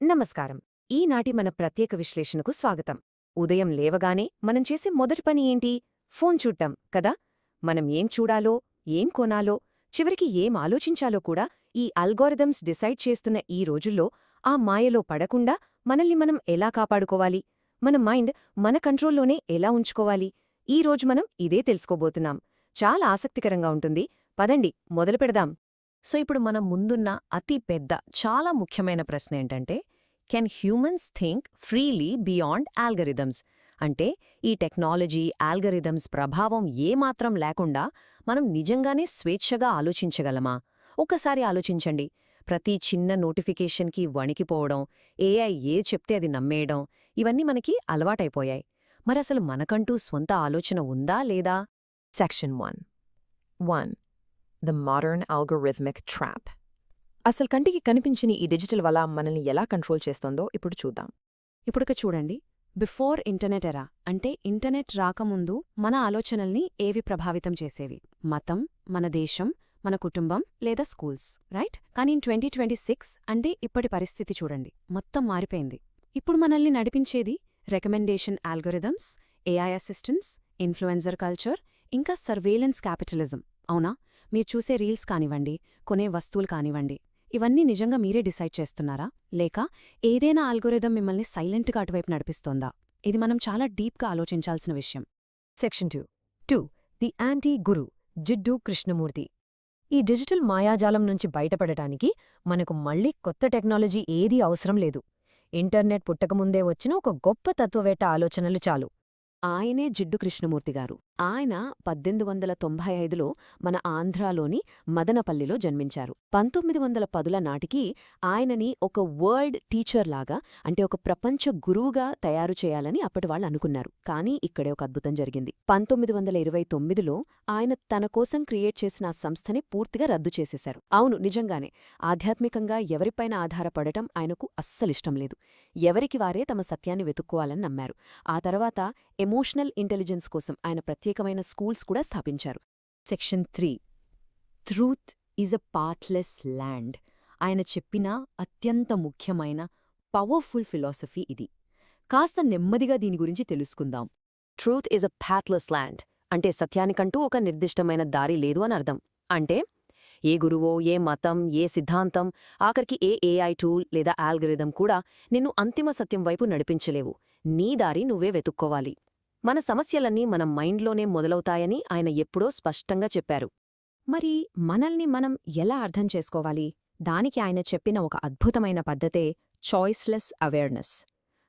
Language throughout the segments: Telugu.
నమస్కారం. ఈనాటి మన ప్రత్యేక విశ్లేషణకు స్వాగతం. ఉదయం లేవగానే మనం చేసే మొదటి పని ఏంటి? ఫోన్ చూడ్డం కదా? మనం ఏం చూడాలో, ఏం కొనాలో, చివరికి ఏం ఆలోచించాలో కూడా ఈ అల్గోరిథమ్స్ డిసైడ్ చేస్తున్న ఈ రోజుల్లో ఆ మాయలో పడకుండా మనల్ని మనం ఎలా కాపాడుకోవాలి? మన మైండ్ మన కంట్రోల్లోనే ఎలా ఉంచుకోవాలి? ఈ రోజు మనం ఇదే తెలుసుకోబోతున్నాం. చాలా ఆసక్తికరంగా ఉంటుంది. పదండి మొదలుపెడదాం. ఇప్పుడు మనం ముందున్న అతి పెద్ద, చాలా ముఖ్యమైన ప్రశ్న ఏంటంటే, can humans think freely beyond algorithms? అంటే ఈ టెక్నాలజీ, ఆల్గరిథమ్స్ ప్రభావం ఏమాత్రం లేకుండా మనం నిజంగానే స్వేచ్ఛగా ఆలోచించగలమా? ఒక్కసారి ఆలోచించండి. ప్రతి చిన్న నోటిఫికేషన్కి వణికిపోవడం, ఏఐ చెప్తే అది నమ్మేయడం, ఇవన్నీ మనకి అలవాటైపోయాయి. మరసలు మనకంటూ స్వంత ఆలోచన ఉందా లేదా? Section 1. The modern algorithmic trap. అసలు కంటికి కనిపించని ఈ డిజిటల్ వల మనల్ని ఎలా కంట్రోల్ చేస్తోందో ఇప్పుడు చూద్దాం. ఇప్పుడిక చూడండి, బిఫోర్ ఇంటర్నెట్ ఎరా అంటే ఇంటర్నెట్ రాకముందు మన ఆలోచనల్ని ఏవి ప్రభావితం చేసేవి? మతం, మన దేశం, మన కుటుంబం లేదా స్కూల్స్, రైట్? కానీ 2026 అంటే ఇప్పటి పరిస్థితి చూడండి, మొత్తం మారిపోయింది. ఇప్పుడు మనల్ని నడిపించేది recommendation algorithms, AI assistants, influencer culture, ఇంకా సర్వేలెన్స్ క్యాపిటలిజం. అవునా? మీరు చూసే రీల్స్ కానివ్వండి, కొనే వస్తువులు కానివ్వండి, ఇవన్నీ నిజంగా మీరే డిసైడ్ చేస్తున్నారా? లేక ఏదైనా ఆల్గోరిథం మిమ్మల్ని సైలెంట్గా అటువైపు నడిపిస్తోందా? ఇది మనం చాలా డీప్గా ఆలోచించాల్సిన విషయం. Section 2. ది యాంటీ గురు, జిడ్డు కృష్ణమూర్తి. ఈ డిజిటల్ మాయాజాలం నుంచి బయటపడటానికి మనకు మళ్ళీ కొత్త టెక్నాలజీ ఏదీ అవసరం లేదు. ఇంటర్నెట్ పుట్టకముందే వచ్చిన ఒక గొప్ప తత్వవేత్త ఆలోచనలు చాలు. ఆయనే జిడ్డు కృష్ణమూర్తిగారు. ఆయన 1895లో మన ఆంధ్రాలోని మదనపల్లిలో జన్మించారు. 1910ల నాటికి ఆయనని ఒక వరల్డ్ టీచర్లాగా, అంటే ఒక ప్రపంచ గురువుగా తయారు చేయాలని అప్పటివాళ్లు అనుకున్నారు. కానీ ఇక్కడే ఒక అద్భుతం జరిగింది. 1929లో ఆయన తన కోసం క్రియేట్ చేసిన ఆ సంస్థని పూర్తిగా రద్దు చేసేశారు. అవును, నిజంగానే ఆధ్యాత్మికంగా ఎవరిపైన ఆధారపడటం ఆయనకు అస్సలిష్టం లేదు. ఎవరికి వారే తమ సత్యాన్ని వెతుక్కోవాలని నమ్మారు. ఆ తర్వాత ఎమోషనల్ ఇంటెలిజెన్స్ కోసం ఆయన ప్రత్యేకమైన స్కూల్స్ కూడా స్థాపించారు. Section 3. Truth is a pathless land. ఆయన చెప్పిన అత్యంత ముఖ్యమైన పవర్ఫుల్ ఫిలాసఫీ ఇది. కాస్త నెమ్మదిగా దీని గురించి తెలుసుకుందాం. Truth is a pathless land అంటే సత్యానికంటూ ఒక నిర్దిష్టమైన దారి లేదు అని అర్థం. అంటే ఏ గురువో, ఏ మతం, ఏ సిద్ధాంతం, ఆఖరికి ఏ ఏఐ టూల్ లేదా ఆల్గరిథం కూడా నిన్ను అంతిమ సత్యం వైపు నడిపించలేవు. నీ దారి నువ్వే వెతుక్కోవాలి. మన సమస్యలన్నీ మన మైండ్లోనే మొదలవుతాయని ఆయన ఎప్పుడో స్పష్టంగా చెప్పారు. మరి మనల్ని మనం ఎలా అర్థం చేసుకోవాలి? దానికి ఆయన చెప్పిన ఒక అద్భుతమైన పద్ధతే చాయిస్లెస్ అవేర్నెస్.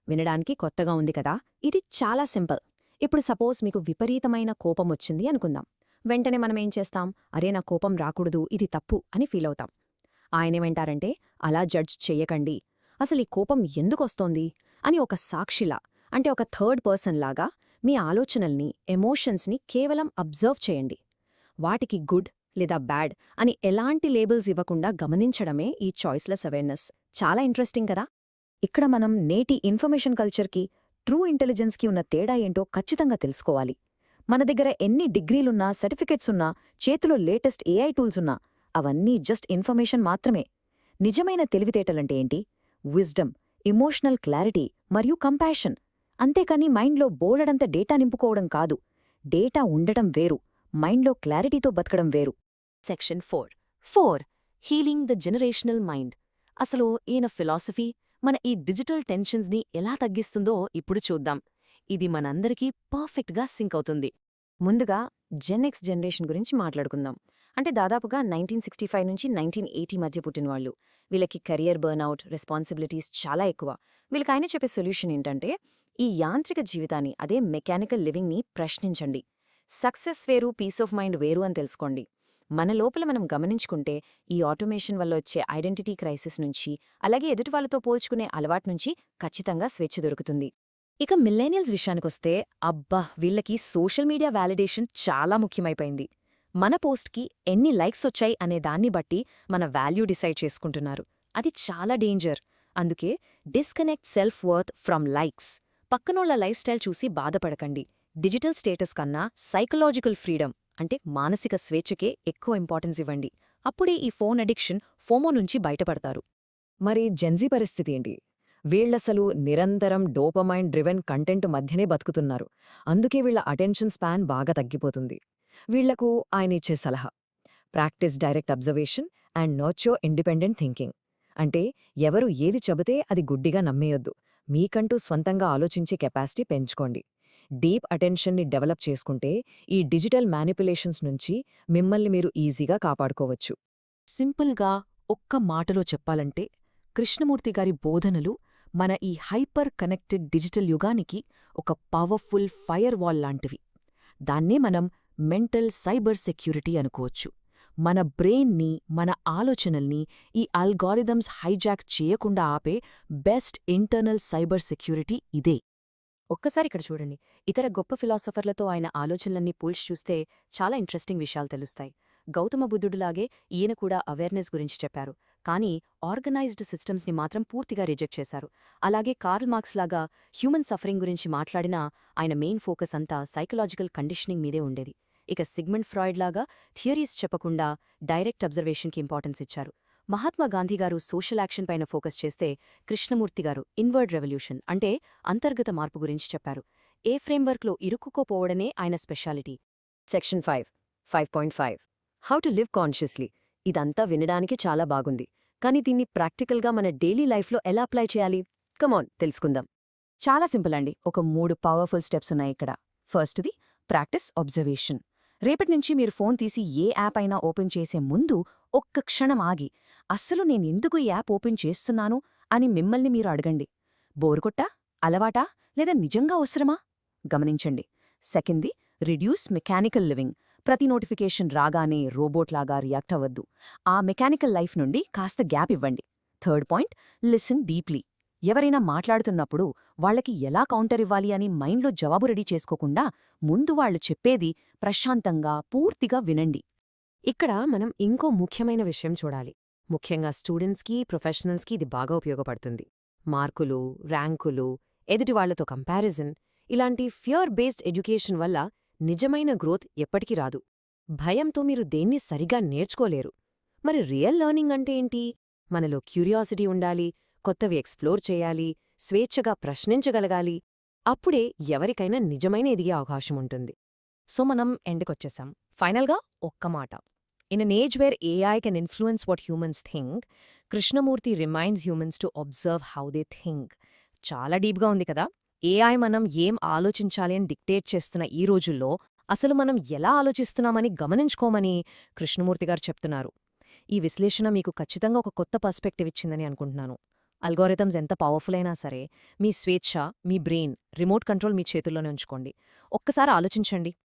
వినడానికి కొత్తగా ఉంది కదా? ఇది చాలా సింపుల్. ఇప్పుడు సపోజ్ మీకు విపరీతమైన కోపమొచ్చింది అనుకుందాం. వెంటనే మనమేం చేస్తాం? అరే, నా కోపం రాకూడదు, ఇది తప్పు అని ఫీలవుతాం. ఆయనేమంటారంటే, అలా జడ్జ్ చెయ్యకండి. అసలీ కోపం ఎందుకొస్తోంది అని ఒక సాక్షిలా, అంటే ఒక థర్డ్ పర్సన్ లాగా మీ ఆలోచనల్ని, ఎమోషన్స్ని కేవలం అబ్జర్వ్ చేయండి. వాటికి గుడ్ లేదా బ్యాడ్ అని ఎలాంటి లేబుల్స్ ఇవ్వకుండా గమనించడమే ఈ చాయిస్లెస్ అవేర్నెస్. చాలా ఇంట్రెస్టింగ్ కదా? ఇక్కడ మనం నేటి ఇన్ఫర్మేషన్ కల్చర్కి, ట్రూ ఇంటెలిజెన్స్కి ఉన్న తేడా ఏంటో ఖచ్చితంగా తెలుసుకోవాలి. మన దగ్గర ఎన్ని డిగ్రీలున్నా, సర్టిఫికెట్సున్నా, చేతిలో లేటెస్ట్ ఏఐ టూల్సున్నా, అవన్నీ జస్ట్ ఇన్ఫర్మేషన్ మాత్రమే. నిజమైన తెలివితేటలంటే ఏంటి? విజ్డమ్, ఎమోషనల్ క్లారిటీ మరియు కంపాషన్. అంతేకాని మైండ్లో బోలెడంత డేటా నింపుకోవడం కాదు. డేటా ఉండటం వేరు, మైండ్లో క్లారిటీతో బతకడం వేరు. Section 4. Healing the generational mind. అసలు ఈయన ఫిలాసఫీ మన ఈ డిజిటల్ టెన్షన్స్ని ఎలా తగ్గిస్తుందో ఇప్పుడు చూద్దాం. ఇది మనందరికీ పర్ఫెక్ట్గా సింక్ అవుతుంది. ముందుగా జెన్ఎక్స్ జనరేషన్ గురించి మాట్లాడుకుందాం. అంటే దాదాపుగా 1965 నుంచి 1980 మధ్య పుట్టినవాళ్లు. వీళ్ళకి కెరియర్ బర్న్అవుట్, రెస్పాన్సిబిలిటీస్ చాలా ఎక్కువ. వీళ్ళకి ఆయన చెప్పే సొల్యూషన్ ఏంటంటే, ఈ యాంత్రిక జీవితాన్ని, అదే మెకానికల్ లివింగ్ని ప్రశ్నించండి. సక్సెస్ వేరు, పీస్ ఆఫ్ మైండ్ వేరు అని తెలుసుకోండి. మన లోపల మనం గమనించుకుంటే ఈ ఆటోమేషన్ వల్ల వచ్చే ఐడెంటిటీ క్రైసిస్ నుంచి, అలాగే ఎదుటివాళ్లతో పోల్చుకునే అలవాటు నుంచి ఖచ్చితంగా స్వేచ్ఛ దొరుకుతుంది. ఇక మిల్లేనియల్స్ విషయానికొస్తే, అబ్బా, వీళ్ళకి సోషల్ మీడియా వ్యాలిడేషన్ చాలా ముఖ్యమైపోయింది. మన పోస్ట్కి ఎన్ని లైక్స్ వచ్చాయి అనే దాన్ని బట్టి మన వాల్యూ డిసైడ్ చేసుకుంటున్నారు. అది చాలా డేంజర్. అందుకే disconnect self worth from likes. పక్కనోళ్ల లైఫ్ స్టైల్ చూసి బాధపడకండి. డిజిటల్ స్టేటస్ కన్నా సైకలాజికల్ ఫ్రీడమ్, అంటే మానసిక స్వేచ్ఛకే ఎక్కువ ఇంపార్టెన్స్ ఇవ్వండి. అప్పుడే ఈ ఫోన్ అడిక్షన్, ఫోమో నుంచి బయటపడతారు. మరి జెన్జీ పరిస్థితి ఏంటి? వీళ్ళసలు నిరంతరం డోపమైన్ డ్రివెన్ కంటెంట్ మధ్యనే బతుకుతున్నారు. అందుకే వీళ్ళ అటెన్షన్ స్పాన్ బాగా తగ్గిపోతుంది. వీళ్లకు ఆయనిచ్చే సలహా: practice direct observation and nurture independent thinking. అంటే ఎవరు ఏది చెబితే అది గుడ్డిగా నమ్మేయొద్దు. మీకంటూ స్వంతంగా ఆలోచించే కెపాసిటీ పెంచుకోండి. డీప్ అటెన్షన్ని డెవలప్ చేసుకుంటే ఈ డిజిటల్ మ్యానిపులేషన్స్ నుంచి మిమ్మల్ని మీరు ఈజీగా కాపాడుకోవచ్చు. సింపుల్గా ఒక్క మాటలో చెప్పాలంటే, కృష్ణమూర్తి గారి బోధనలు మన ఈ హైపర్ కనెక్టెడ్ డిజిటల్ యుగానికి ఒక పవర్ఫుల్ ఫైర్ వాల్ లాంటివి. దాన్నే మనం మెంటల్ సైబర్ సెక్యూరిటీ అనుకోవచ్చు. మన బ్రెయిన్ని, మన ఆలోచనల్ని ఈ అల్గారిథమ్స్ హైజాక్ చేయకుండా ఆపే బెస్ట్ ఇంటర్నల్ సైబర్ సెక్యూరిటీ ఇదే. ఒక్కసారి ఇక్కడ చూడండి. ఇతర గొప్ప ఫిలాసఫర్లతో ఆయన ఆలోచనలన్నీ పోల్చి చూస్తే చాలా ఇంట్రెస్టింగ్ విషయాలు తెలుస్తాయి. గౌతమ బుద్ధుడులాగే ఈయన కూడా అవేర్నెస్ గురించి చెప్పారు, కానీ ఆర్గనైజ్డ్ సిస్టమ్స్ని మాత్రం పూర్తిగా రిజెక్ట్ చేశారు. అలాగే కార్ల్ మార్క్స్ లాగా హ్యూమన్ సఫరింగ్ గురించి మాట్లాడినా ఆయన మెయిన్ ఫోకస్ అంతా సైకలాజికల్ కండిషనింగ్ మీదే ఉండేది. ఇక సిగ్మండ్ ఫ్రాయిడ్ లాగా థియరీస్ చెప్పకుండా డైరెక్ట్ అబ్జర్వేషన్కి ఇంపార్టెన్స్ ఇచ్చారు. మహాత్మా గాంధీగారు సోషల్ యాక్షన్ పైన ఫోకస్ చేస్తే, కృష్ణమూర్తిగారు ఇన్వర్డ్ రెవల్యూషన్ అంటే అంతర్గత మార్పు గురించి చెప్పారు. ఏ ఫ్రేమ్వర్క్లో ఇరుక్కుకోపోవడమే ఆయన speciality. Section 5.5 how to live consciously. ఇదంతా వినడానికి చాలా బాగుంది, కానీ దీన్ని ప్రాక్టికల్గా మన డైలీ లైఫ్లో ఎలా అప్లై చేయాలి? కమాన్ తెలుసుకుందాం. చాలా సింపుల్ అండి. ఒక 3 పవర్ఫుల్ స్టెప్స్ ఉన్నాయి ఇక్కడ. ఫస్ట్ది ప్రాక్టీస్ అబ్జర్వేషన్. రేపటి నుంచి మీరు ఫోన్ తీసి ఏ యాప్ అయినా ఓపెన్ చేసే ముందు ఒక్క క్షణం ఆగి, అస్సలు నేనెందుకు ఈ యాప్ ఓపెన్ చేస్తున్నాను అని మిమ్మల్ని మీరు అడగండి. బోరుకొట్టా, అలవాటా, లేదా నిజంగా అవసరమా? గమనించండి. సెకండ్ది రిడ్యూస్ మెకానికల్ లివింగ్. ప్రతి నోటిఫికేషన్ రాగానే రోబోట్లాగా రియాక్ట్ అవ్వద్దు. ఆ మెకానికల్ లైఫ్ నుండి కాస్త గ్యాప్ ఇవ్వండి. Third point listen deeply. ఎవరైనా మాట్లాడుతున్నప్పుడు వాళ్లకి ఎలా కౌంటర్ ఇవ్వాలి అని మైండ్లో జవాబు రెడీ చేసుకోకుండా ముందు వాళ్లు చెప్పేది ప్రశాంతంగా పూర్తిగా వినండి. ఇక్కడ మనం ఇంకో ముఖ్యమైన విషయం చూడాలి. ముఖ్యంగా స్టూడెంట్స్కి, ప్రొఫెషనల్స్కి ఇది బాగా ఉపయోగపడుతుంది. మార్కులు, ర్యాంకులు, ఎదుటివాళ్లతో కంపారిజన్, ఇలాంటి ఫియర్ బేస్డ్ ఎడ్యుకేషన్ వల్ల నిజమైన గ్రోత్ ఎప్పటికీ రాదు. భయంతో మీరు దేన్ని సరిగా నేర్చుకోలేరు. మరి రియల్ లెర్నింగ్ అంటే ఏంటి? మనలో క్యూరియాసిటీ ఉండాలి, కొత్తవి ఎక్స్ప్లోర్ చేయాలి, స్వేచ్ఛగా ప్రశ్నించగలగాలి. అప్పుడే ఎవరికైనా నిజమైన ఎదిగే అవకాశం ఉంటుంది. సో మనం ఎండ్కొచ్చేసాం. ఫైనల్గా ఒక్క మాట. In an age where AI can influence what humans think, Krishnamurthy reminds humans to observe how they think. చాలా డీప్గా ఉంది కదా? AI మనం ఏం ఆలోచించాలి అని డిక్టేట్ చేస్తున్న ఈ రోజుల్లో అసలు మనం ఎలా ఆలోచిస్తున్నామని గమనించుకోమని కృష్ణమూర్తిగారు చెప్తున్నారు. ఈ విశ్లేషణ మీకు ఖచ్చితంగా ఒక కొత్త పర్స్పెక్టివ్ ఇచ్చిందని అనుకుంటున్నాను. అల్గోరిథమ్స్ ఎంత పవర్ఫుల్ అయినా సరే, మీ స్వేచ్ఛ, మీ బ్రెయిన్, రిమోట్ కంట్రోల్ మీ చేతుల్లోనే ఉంచుకోండి. ఒక్కసారి ఆలోచించండి.